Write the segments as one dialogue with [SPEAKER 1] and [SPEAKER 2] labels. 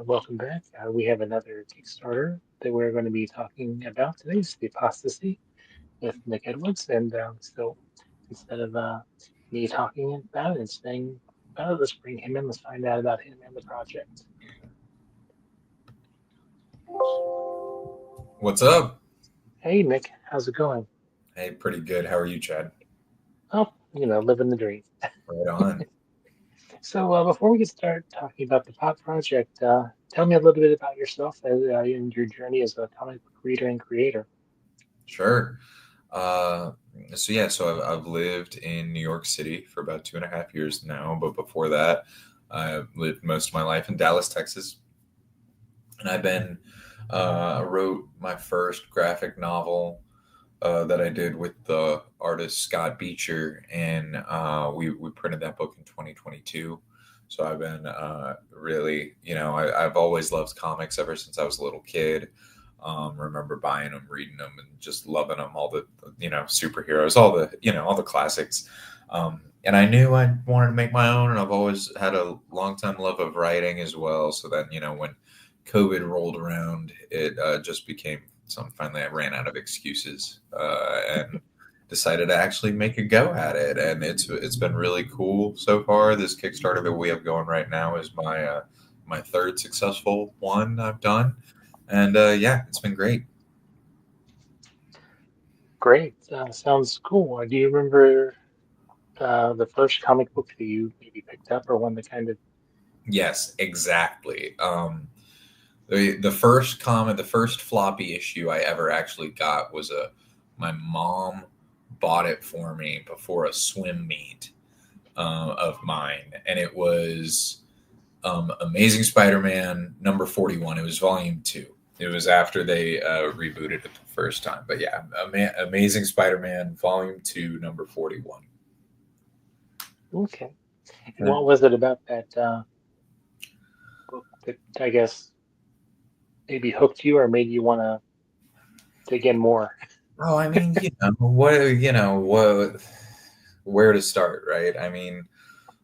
[SPEAKER 1] Welcome back. We have another Kickstarter that we're going to be talking about today. It's the Apostasy with Nick Edwards. And so instead of me talking about it and saying about it, let's bring him in. Let's find out about him and the project.
[SPEAKER 2] What's up?
[SPEAKER 1] Hey, Nick, how's it going?
[SPEAKER 2] Hey, pretty good. How are you, Chad?
[SPEAKER 1] Oh, living the dream.
[SPEAKER 2] Right on.
[SPEAKER 1] So before we get started talking about the Pop project, tell me a little bit about yourself and your journey as a comic book reader and creator.
[SPEAKER 2] Sure. Uh, so I've lived in New York City for about 2.5 years now, but before that, I lived most of my life in Dallas, Texas, and I wrote my first graphic novel that I did with the artist Scott Beecher, and we printed that book in 2022. So I've been really, I've always loved comics ever since I was a little kid. Remember buying them, reading them, and just loving them. All the, superheroes, all the classics. And I knew I wanted to make my own, and I've always had a long time love of writing as well. So then, when COVID rolled around, it just became some. Finally, I ran out of excuses and decided to actually make a go at it, and it's been really cool so far. This Kickstarter that we have going right now is my third successful one I've done, and yeah, it's been great.
[SPEAKER 1] Great. Sounds cool. Do you remember the first comic book that you maybe picked up or one that kind of.
[SPEAKER 2] Yes, exactly. The first floppy issue I ever actually got was a my mom bought it for me before a swim meet of mine, and it was Amazing Spider-Man number 41. It was volume 2. It was after they rebooted it the first time, but yeah, Amazing Spider-Man volume 2 number 41.
[SPEAKER 1] Okay. And
[SPEAKER 2] Yeah.
[SPEAKER 1] what was it about that book that I guess maybe hooked you or made you want to dig in more?
[SPEAKER 2] Oh, I mean, what, where to start, right? I mean,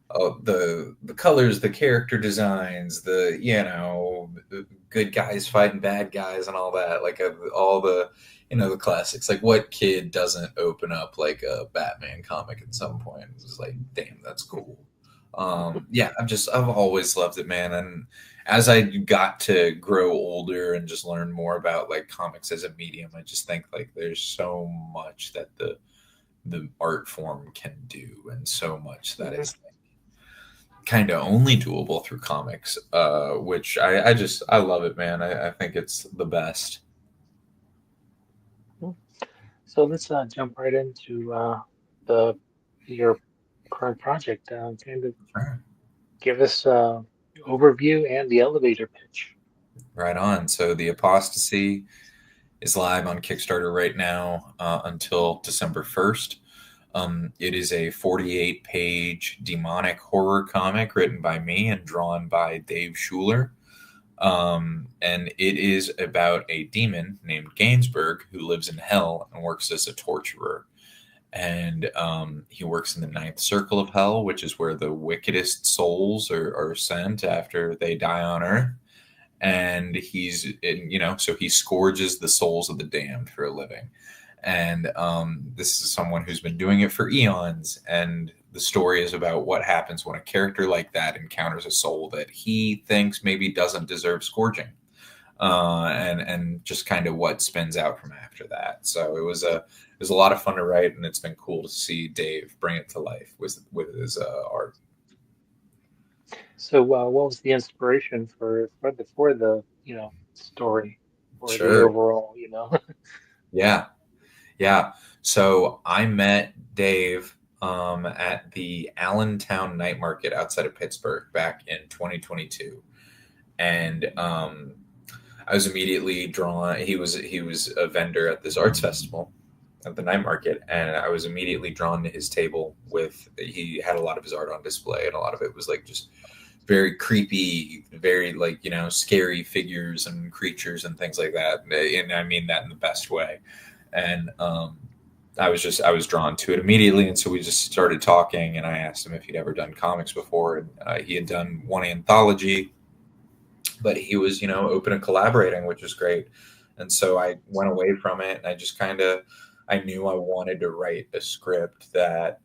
[SPEAKER 2] the colors, the character designs, the good guys fighting bad guys and all that, like all the the classics. Like, what kid doesn't open up like a Batman comic at some point? It's just like, damn, that's cool. Yeah, I've always loved it, man. And as I got to grow older and just learn more about like comics as a medium, I just think like there's so much that the art form can do, and so much that
[SPEAKER 1] Mhm.
[SPEAKER 2] is kind of only doable through comics, which I love it, man. I think it's the best.
[SPEAKER 1] So let's jump right into the your current project. Kind of
[SPEAKER 2] Sure.
[SPEAKER 1] give us overview and the elevator pitch.
[SPEAKER 2] Right on. So the Apostasy is live on Kickstarter right now until December 1st. It is a 48-page demonic horror comic written by me and drawn by Dave Schuler. And it is about a demon named Gainsbourg who lives in hell and works as a torturer. And he works in the ninth circle of hell, which is where the wickedest souls are sent after they die on earth. And so he scourges the souls of the damned for a living. And this is someone who's been doing it for eons. And the story is about what happens when a character like that encounters a soul that he thinks maybe doesn't deserve scourging, and just kind of what spins out from after that. So it was a lot of fun to write, and it's been cool to see Dave bring it to life with his art.
[SPEAKER 1] So what was the inspiration for the story or the
[SPEAKER 2] Sure.
[SPEAKER 1] overall
[SPEAKER 2] Yeah. Yeah. So I met Dave at the Allentown Night Market outside of Pittsburgh back in 2022, and I was immediately drawn. He was a vendor at this arts festival at the night market, and I was immediately drawn to his table. With He had a lot of his art on display, and a lot of it was like just very creepy, very like scary figures and creatures and things like that. And I mean that in the best way. And I was drawn to it immediately, and so we just started talking. And I asked him if he'd ever done comics before, and he had done one anthology but he was, open to collaborating, which was great. And so I went away from it, and I just kind of, I knew I wanted to write a script that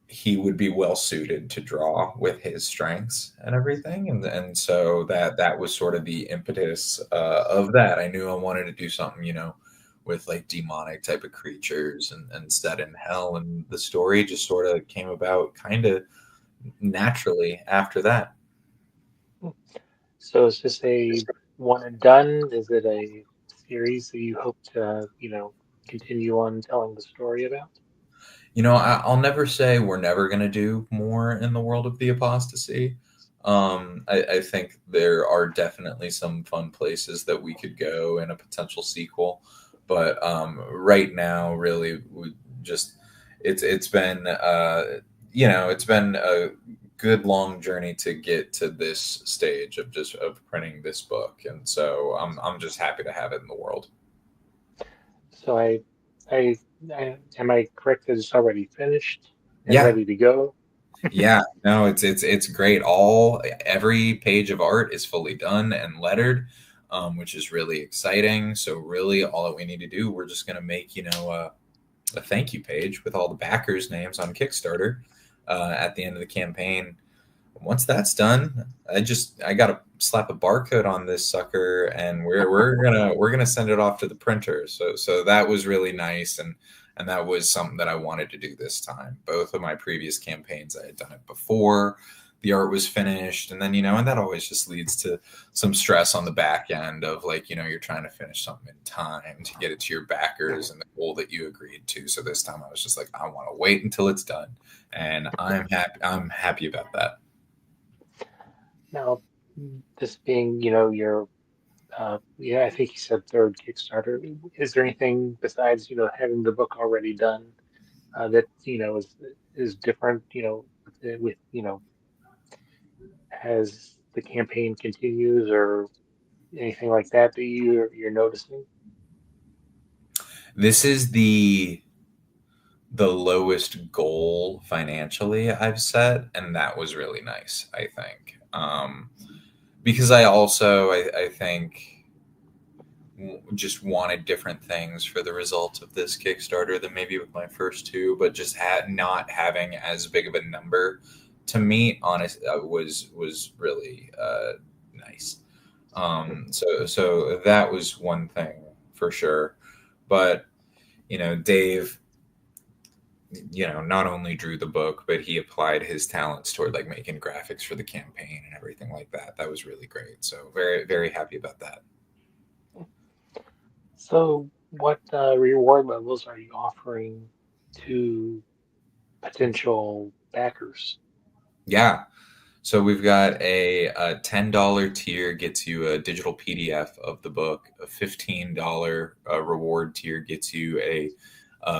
[SPEAKER 2] he would be well suited to draw with his strengths and everything. And so that was sort of the impetus of that. I knew I wanted to do something, with like demonic type of creatures and set in hell. And the story just sort of came about kind of naturally after that.
[SPEAKER 1] So is this a one and done? Is it a series that you hope to, continue on telling the story about?
[SPEAKER 2] I'll never say we're never going to do more in the world of the apostasy. I think there are definitely some fun places that we could go in a potential sequel, but right now, really, we just it's been it's been a good long journey to get to this stage of printing this book, and so I'm just happy to have it in the world.
[SPEAKER 1] So I, am I correct that it's already finished and
[SPEAKER 2] Yeah,
[SPEAKER 1] ready to go?
[SPEAKER 2] yeah, no, it's great. Every page of art is fully done and lettered, which is really exciting. So really, all that we need to do, we're just gonna make a thank you page with all the backers' names on Kickstarter at the end of the campaign. Once that's done, I gotta slap a barcode on this sucker, and we're gonna send it off to the printer. So that was really nice, and that was something that I wanted to do this time. Both of my previous campaigns, I had done it before the art was finished, and then and that always just leads to some stress on the back end of like you're trying to finish something in time to get it to your backers and the goal that you agreed to. So this time I was just like, I want to wait until it's done, and I'm happy about that.
[SPEAKER 1] Now, this being, your, I think you said third Kickstarter. Is there anything besides, having the book already done, that, is different, with, as the campaign continues or anything like that that you're noticing?
[SPEAKER 2] This is the lowest goal financially I've set, and that was really nice, I think. Because I think just wanted different things for the results of this Kickstarter than maybe with my first two, but just had not having as big of a number to meet, honest, was really nice. So that was one thing for sure. But Dave, not only drew the book, but he applied his talents toward like making graphics for the campaign and everything like that. That was really great. So very, very happy about that.
[SPEAKER 1] So, what reward levels are you offering to potential backers?
[SPEAKER 2] Yeah. So we've got a $10 tier gets you a digital PDF of the book. A $15 reward tier gets you a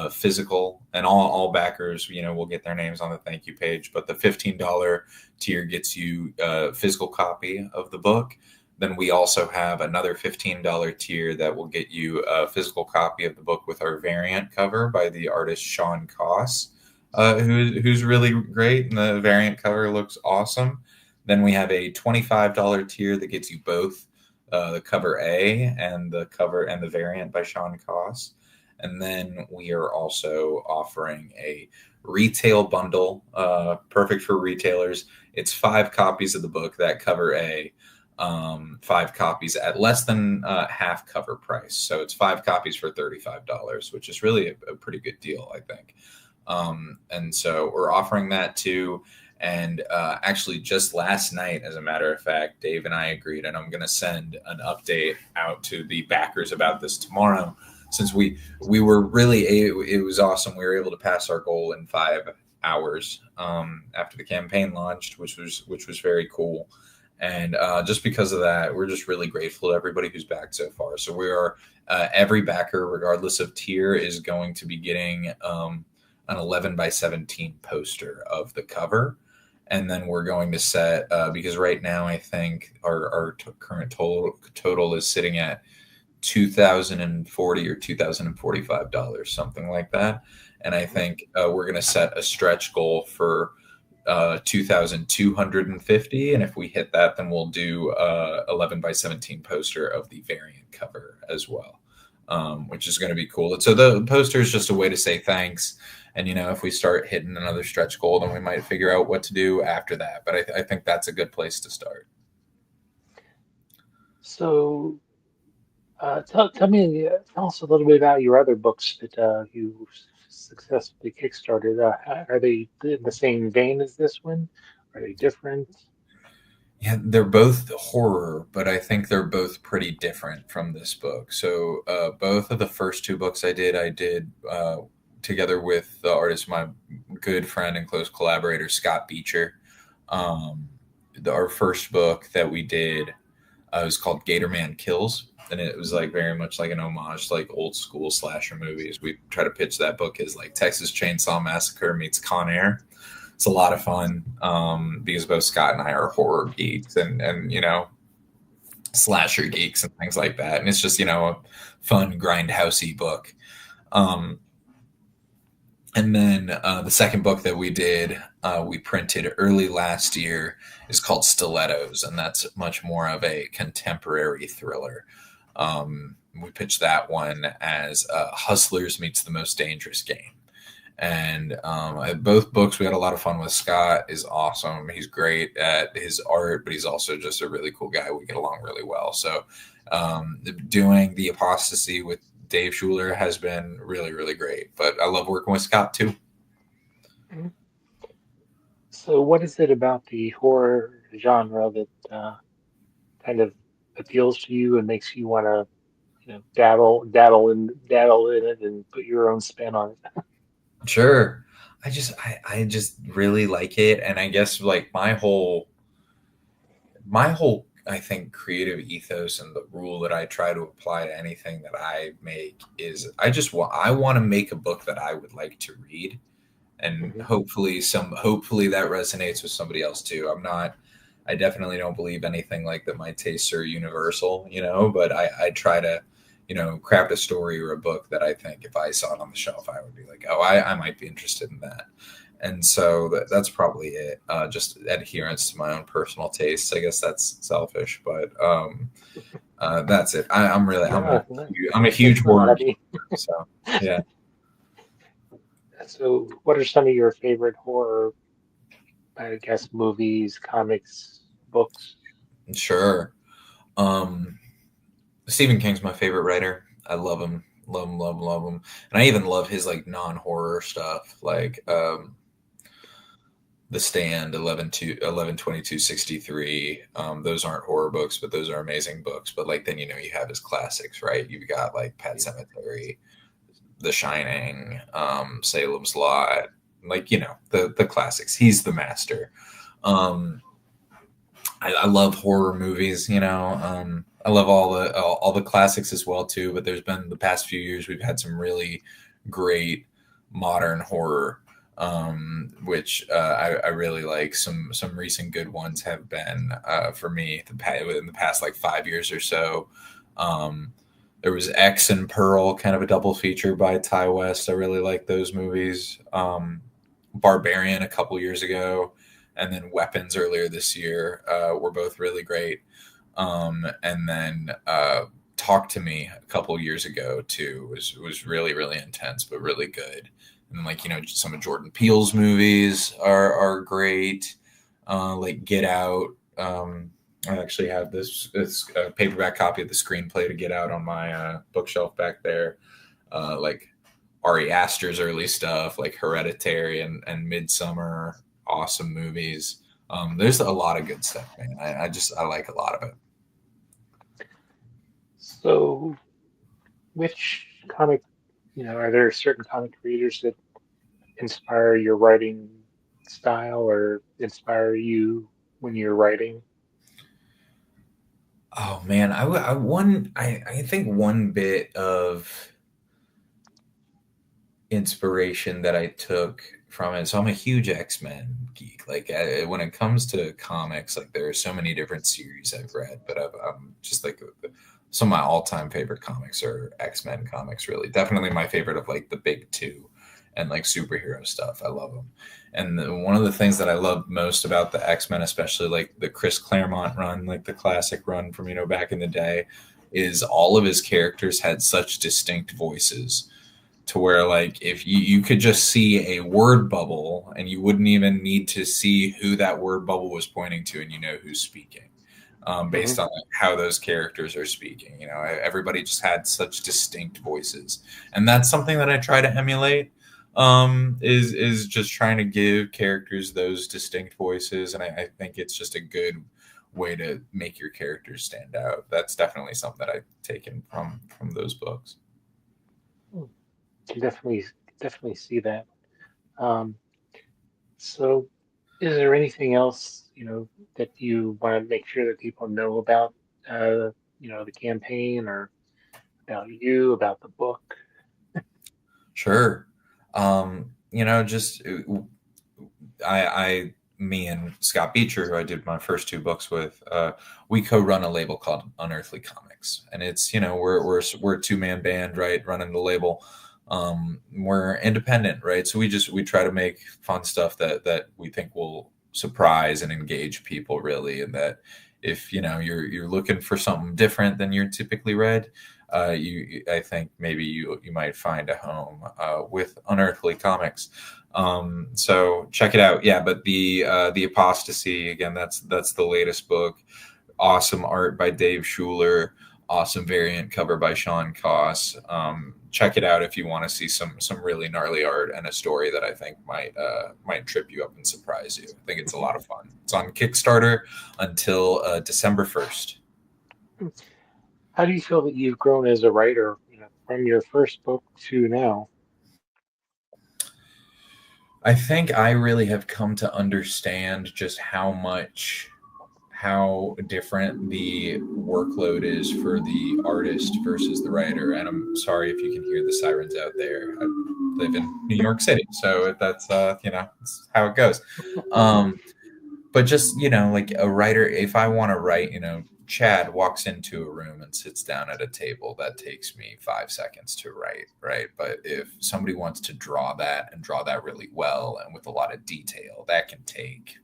[SPEAKER 2] physical, and all backers, will get their names on the thank you page. But the $15 tier gets you a physical copy of the book. Then we also have another $15 tier that will get you a physical copy of the book with our variant cover by the artist Sean Koss, who's really great, and the variant cover looks awesome. Then we have a $25 tier that gets you both the cover A and the variant by Sean Koss. And then we are also offering a retail bundle, perfect for retailers. It's 5 copies of the book, that cover A, 5 copies at less than half cover price. So it's 5 copies for $35, which is really a pretty good deal, I think. And so we're offering that too. And actually, just last night, as a matter of fact, Dave and I agreed, and I'm going to send an update out to the backers about this tomorrow. Since we were really it was awesome. We were able to pass our goal in 5 hours after the campaign launched, which was very cool. And just because of that, we're just really grateful to everybody who's backed so far. So we are every backer, regardless of tier, is going to be getting an 11 by 17 poster of the cover. And then we're going to set because right now I think our current total is sitting at $2,040 or $2,045, something like that. And I think we're going to set a stretch goal for 2,250, and if we hit that, then we'll do 11 by 17 poster of the variant cover as well, which is going to be cool. So the poster is just a way to say thanks, and if we start hitting another stretch goal, then we might figure out what to do after that. But I think that's a good place to start.
[SPEAKER 1] So, tell us a little bit about your other books that you successfully kickstarted. Are they in the same vein as this one? Are they different?
[SPEAKER 2] Yeah, they're both horror, but I think they're both pretty different from this book. So, both of the first two books I did together with the artist, my good friend and close collaborator, Scott Beecher. Our first book that we did was called Gator Man Kills. And it was like very much like an homage to like old school slasher movies. We try to pitch that book as like Texas Chainsaw Massacre meets Con Air. It's a lot of fun because both Scott and I are horror geeks and slasher geeks and things like that. And it's just a fun grindhousey book. Um, and then the second book that we did, we printed early last year, is called Stilettos, and that's much more of a contemporary thriller. We pitched that one as Hustlers meets the most dangerous game. And both books we had a lot of fun with. Scott is awesome. He's great at his art, but he's also just a really cool guy. We get along really well. So doing the Apostasy with Dave Schuler has been really, really great. But I love working with Scott too.
[SPEAKER 1] Mhm. So, what is it about the horror genre that kind of appeals to you and makes you want to, dabble in it and put your own spin on it?
[SPEAKER 2] Sure. I just really like it. And I guess like my whole I think creative ethos and the rule that I try to apply to anything that I make is I want to make a book that I would like to read, and
[SPEAKER 1] Hmm.
[SPEAKER 2] hopefully that resonates with somebody else too. I definitely don't believe anything like that my tastes are universal, but I try to craft a story or a book that I think if I saw it on the shelf I would be like, oh, I might be interested in that. And so that's probably it. Just adherence to my own personal tastes. I guess that's selfish, but that's it.
[SPEAKER 1] No, no,
[SPEAKER 2] I'm a
[SPEAKER 1] it's
[SPEAKER 2] huge
[SPEAKER 1] not. I
[SPEAKER 2] horror
[SPEAKER 1] mean,
[SPEAKER 2] geek. So yeah.
[SPEAKER 1] so what are some of your favorite horror, I guess, movies, comics, books?
[SPEAKER 2] Sure. Um, Stephen King's my favorite writer. I love him, love him, love him, love him, and I even love his like non-horror stuff, like The Stand, 11/22/63. Those aren't horror books, but those are amazing books. But like then you have his classics, right? You've got like Pet
[SPEAKER 1] Yeah.
[SPEAKER 2] Cemetery, The Shining, Salem's Lot, like the classics. He's the master. Um, I love horror movies. I love all the classics as well too. But there's been the past few years we've had some really great modern horror, which I really like. Some recent good ones have been for me within the past like 5 years or so. Um, there was X and Pearl, kind of a double feature by Ty West. I really like those movies. Barbarian a couple years ago, and then Weapons earlier this year were both really great. And then Talk to Me a couple years ago too was really really intense but really good. And like some of Jordan Peele's movies are great. Like Get Out. I actually have this paperback copy of the screenplay to Get Out on my bookshelf back there. Like Ari Aster's early stuff, like Hereditary and Midsummer, awesome movies. There's a lot of good stuff, man. I like a lot of it.
[SPEAKER 1] So, which comic, are there certain comic creators that inspire your writing style or inspire you when you're writing?
[SPEAKER 2] Oh man, I think one bit of inspiration that I took from it. So I'm a huge X-Men geek. Like when it comes to comics, like there are so many different series I've read, but I'm just like some of my all-time favorite comics are X-Men comics. Really, definitely my favorite of like the big two. and like superhero stuff. I love them. And one of the things that I love most about the X-Men, especially like the Chris Claremont run, like the classic run from, back in the day, is all of his characters had such distinct voices to where like if you could just see a word bubble and you wouldn't even need to see who that word bubble was pointing to, and who's speaking,
[SPEAKER 1] Hmm.
[SPEAKER 2] based on like, how those characters are speaking. Everybody just had such distinct voices, and that's something that I try to emulate. Is just trying to give characters those distinct voices, and I think it's just a good way to make your characters stand out. That's definitely something that I've taken from those books.
[SPEAKER 1] Can definitely see that. Um, so, is there anything else, that you want to make sure that people know about, the campaign or about you, about the book?
[SPEAKER 2] Sure. Just me and Scott Beecher, who I did my first two books with, we co-run a label called Unearthly Comics, and it's we're a two-man band, right, running the label. We're independent, right, so we try to make fun stuff that we think will surprise and engage people, really, and that if you're looking for something different than you're typically read, I think maybe you might find a home with Unearthly Comics. So check it out. Yeah, but the Apostasy, again, that's the latest book. Awesome art by Dave Schuler. Awesome variant cover by Sean Koss. Check it out if you want to see some really gnarly art and a story that I think might trip you up and surprise you. I think it's a lot of fun. It's on Kickstarter until December 1st.
[SPEAKER 1] How do you feel that you've grown as a writer, from your first book to now?
[SPEAKER 2] I think I really have come to understand just how different the workload is for the artist versus the writer. And I'm sorry if you can hear the sirens out there. I live in New York City, so that's that's how it goes. Um, but just like a writer, if I want to write, Chad walks into a room and sits down at a table, that takes me 5 seconds to write, right? But if somebody wants to draw that and draw that really well and with a lot of detail, that can take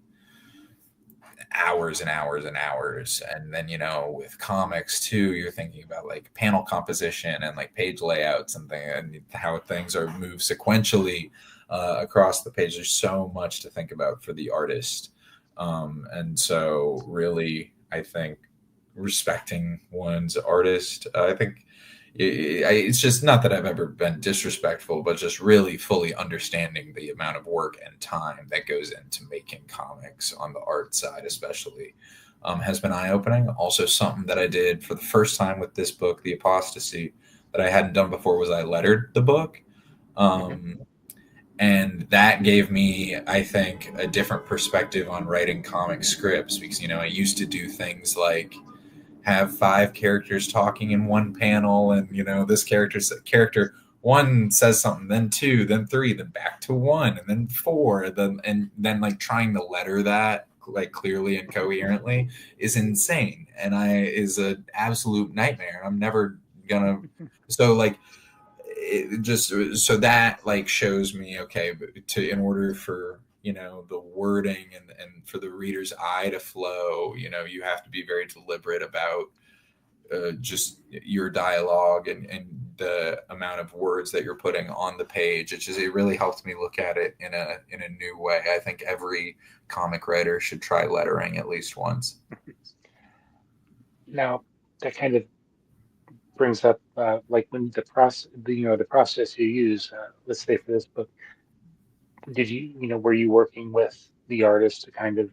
[SPEAKER 2] hours and hours and hours. And then with comics too, you're thinking about like panel composition and like page layouts and how things are moved sequentially across the page. There's so much to think about for the artist. And so really, I think respecting one's artist, I think it's just not that I've ever been disrespectful, but just really fully understanding the amount of work and time that goes into making comics on the art side, especially, has been eye opening. Also, something that I did for the first time with this book, The Apostasy, that I hadn't done before was I lettered the book.
[SPEAKER 1] Hmm.
[SPEAKER 2] Um, and that gave me, I think, a different perspective on writing comic scripts because, I used to do things like have five characters talking in one panel, and this character one says something, then two, then three, then back to one, and then four, then like trying to letter that like clearly and coherently is insane, and I is an absolute nightmare. I'm never gonna. So like it just so that like shows me, okay, but in order for the wording and for the reader's eye to flow, you have to be very deliberate about just your dialogue and the amount of words that you're putting on the page. It really helps me look at it in a new way. I think every comic writer should try lettering at least once.
[SPEAKER 1] Now, that kind of brings up, like when the process you use. Let's say for this book, were you working with the artist to kind of,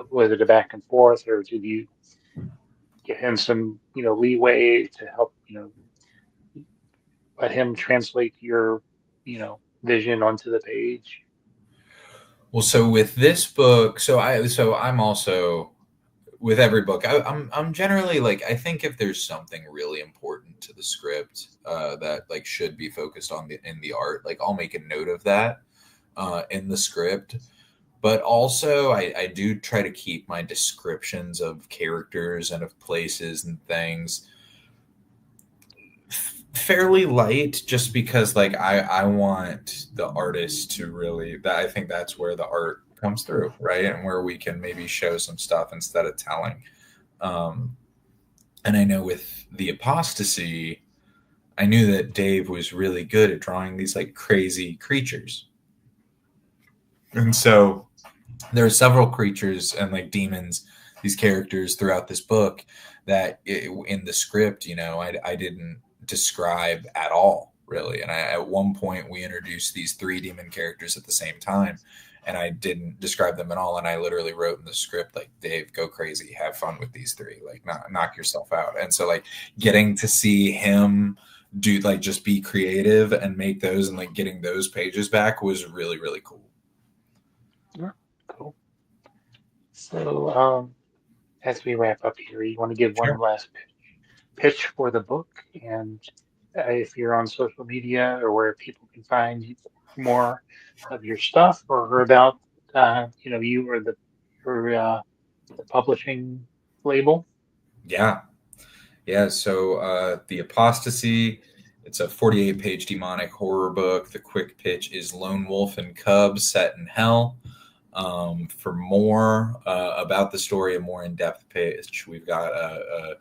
[SPEAKER 1] was it a back and forth, or did you give him some, leeway to help, let him translate your, vision onto the page?
[SPEAKER 2] Well, so with this book, I'm also with every book. I'm generally like, I think if there's something really important to the script that like should be focused on in the art, like I'll make a note of that in the script. But also, I do try to keep my descriptions of characters and of places and things fairly light, just because like I want the artist to really, that I think that's where the art comes through, right? And where we can maybe show some stuff instead of telling. Um, and I know with the apostasy, I knew that Dave was really good at drawing these like crazy creatures. And so there are several creatures and like demons, these characters throughout this book that in the script, I didn't describe at all, really. And at one point, we introduced these three demon characters at the same time, and I didn't describe them at all. And I literally wrote in the script, like, Dave, go crazy, have fun with these three, like, knock yourself out. And so, like, getting to see him do, like, just be creative and make those and, like, getting those pages back was really, really cool.
[SPEAKER 1] Yeah, cool. So, as we wrap up here, you want to give one
[SPEAKER 2] Sure.
[SPEAKER 1] last pitch for the book, and if you're on social media or where people can find more of your stuff or about, you or the publishing label.
[SPEAKER 2] Yeah. Yeah, so The Apostasy, it's a 48-page demonic horror book. The quick pitch is Lone Wolf and Cub set in hell. For more about the story, a more in-depth pitch, we've got a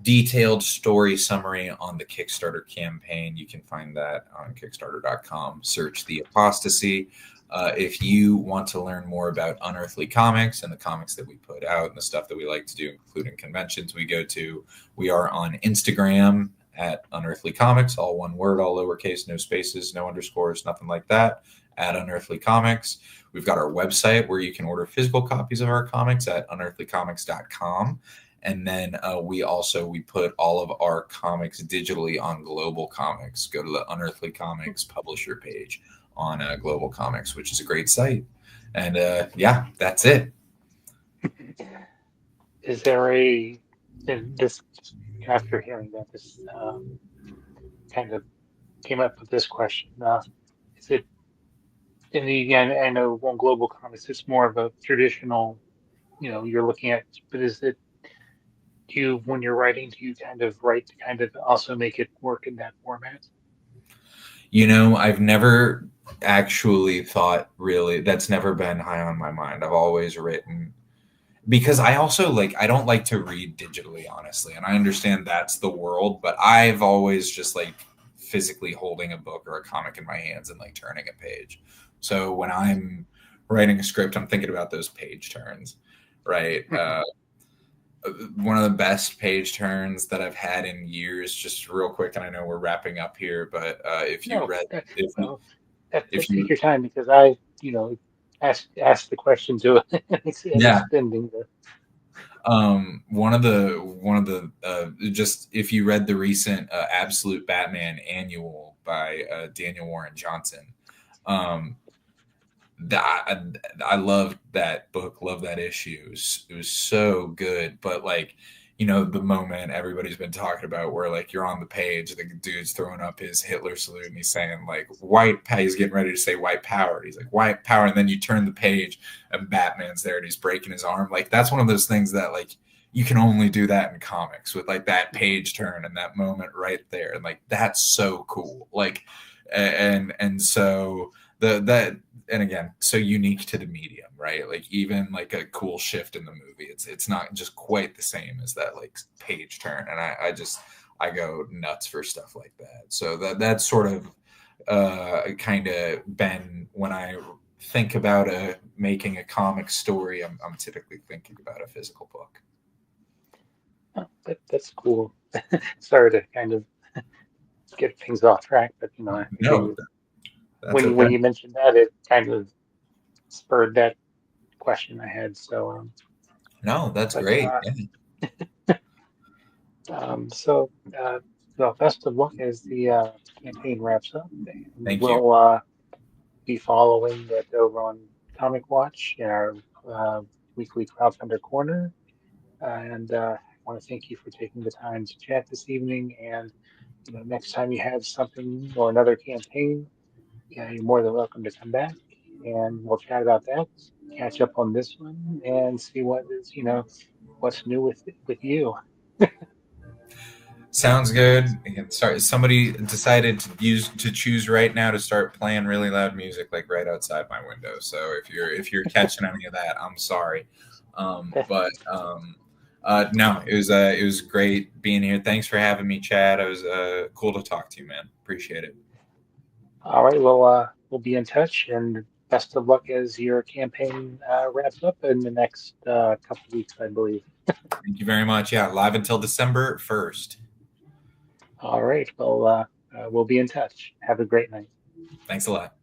[SPEAKER 2] detailed story summary on the Kickstarter campaign. You can find that on Kickstarter.com. Search The Apostasy. If you want to learn more about Unearthly Comics and the comics that we put out and the stuff that we like to do, including conventions we go to, we are on Instagram at Unearthly Comics, all one word, all lowercase, no spaces, no underscores, nothing like that, at Unearthly Comics. We've got our website where you can order physical copies of our comics at unearthlycomics.com. And then we put all of our comics digitally on Global Comics. Go to the Unearthly Comics publisher page on Global Comics, which is a great site. And yeah, that's it.
[SPEAKER 1] Is there and this, after hearing that, this kind of came up with this question. Is it, in the, I know on Global Comics, it's more of a traditional, you're looking at, but is it, when you're writing, do you kind of write to kind of also make it work in that format?
[SPEAKER 2] I've never actually thought, really, that's never been high on my mind. I've always written, because I also like, I don't like to read digitally, honestly. And I understand that's the world, but I've always just like physically holding a book or a comic in my hands and like turning a page. So when I'm writing a script, I'm thinking about those page turns, right? One of the best page turns that I've had in years, just real quick, and I know we're wrapping up here, but if you
[SPEAKER 1] No,
[SPEAKER 2] read,
[SPEAKER 1] that's
[SPEAKER 2] if you,
[SPEAKER 1] well,
[SPEAKER 2] if
[SPEAKER 1] take
[SPEAKER 2] you,
[SPEAKER 1] your time because I, ask the question to and
[SPEAKER 2] yeah,
[SPEAKER 1] extending the.
[SPEAKER 2] just if you read the recent Absolute Batman Annual by Daniel Warren Johnson, um, I, I loved that book, loved that issue. It was so good. But like, the moment everybody's been talking about where like you're on the page, the dude's throwing up his Hitler salute and he's saying like white power, he's getting ready to say white power. He's like white power. And then you turn the page and Batman's there and he's breaking his arm. Like that's one of those things that like you can only do that in comics with like that page turn and that moment right there. And like that's so cool. Like and so that and again, so unique to the medium, right? Like even like a cool shift in the movie, it's not just quite the same as that like page turn. And I go nuts for stuff like that. So that's sort of kind of been when I think about making a comic story, I'm typically thinking about a physical book.
[SPEAKER 1] Oh, that's cool. Sorry to kind of get things off track, but I
[SPEAKER 2] No,
[SPEAKER 1] figured
[SPEAKER 2] that's okay.
[SPEAKER 1] when you mentioned that, it kind of spurred that question I had. So,
[SPEAKER 2] No, that's
[SPEAKER 1] but
[SPEAKER 2] great. Yeah.
[SPEAKER 1] so well, best of luck as the campaign wraps up, and
[SPEAKER 2] Thank you.
[SPEAKER 1] we'll be following that over on Comic Watch in our uh, weekly crowdfunder corner. And I want to thank you for taking the time to chat this evening. And next time you have something or another campaign, yeah, you're more than welcome to come back and we'll chat about that, catch up on this one, and see what is, what's new with you.
[SPEAKER 2] Sounds good. Again, sorry, somebody decided to choose right now to start playing really loud music like right outside my window. So if you're catching any of that, I'm sorry. But no, it was great being here. Thanks for having me, Chad. It was cool to talk to you, man. Appreciate it.
[SPEAKER 1] All right, we'll be in touch, and best of luck as your campaign wraps up in the next couple weeks, I believe.
[SPEAKER 2] Thank you very much. Yeah, live until December 1st.
[SPEAKER 1] All right, we'll be in touch. Have a great night.
[SPEAKER 2] Thanks a lot.